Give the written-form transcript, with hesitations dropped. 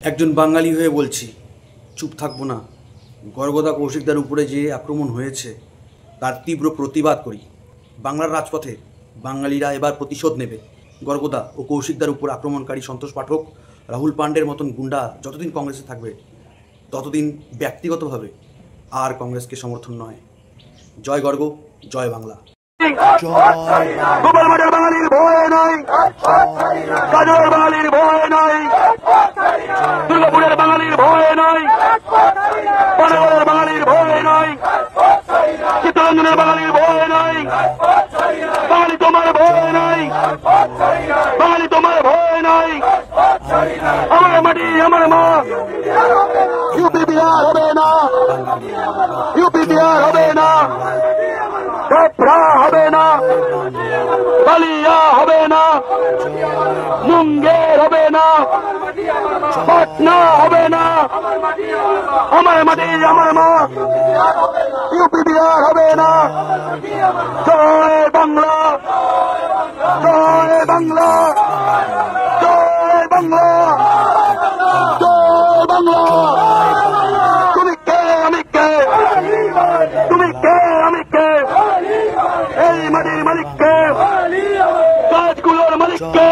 একজন বাঙালি হয়ে বলছি, চুপ থাকবো না। গর্গদা কৌশিকদার উপরে যে আক্রমণ হয়েছে তার তীব্র প্রতিবাদ করি। বাংলার রাজপথে বাঙালিরা এবার প্রতিশোধ নেবে। গর্গদা ও কৌশিকদার উপর আক্রমণকারী সন্তোষ পাঠক, রাহুল পাণ্ডের মতন গুন্ডা যতদিন কংগ্রেসে থাকবে ততদিন ব্যক্তিগতভাবে আর কংগ্রেসকে সমর্থন নয়। জয় গর্গ, জয় বাংলা। গোপালমাটের বাঙালির ভয় নাই, কাজলের বাঙালির ভয় নাই, দুর্গাপুরের বাঙালির ভয় নাই, পানাগড়ের বাঙালির ভয় নাই, চিত্তরঞ্জনের বাঙালির ভয় নাই। বাঙালি তোমার ভয় নাই, বাঙালি তোমার ভয় নাই। আমার মাটি আমার মা, ইউপি বিহার হবে না, ইউপি বিহার হবে না, কাপড়া হবে না, বালিয়া হবে না, মুঙ্গের হবে না, পাটনা হবে না। আমার মাটি আমার মা, ইউপি বিহার হবে না। জয় বাংলা, জয় বাংলা, জয় বাংলা, জয় বাংলা। তুমি কে আমি কে, তুমি কে আমি কে, এই মাটির মালিককে, গাছগুলোর মালিককে,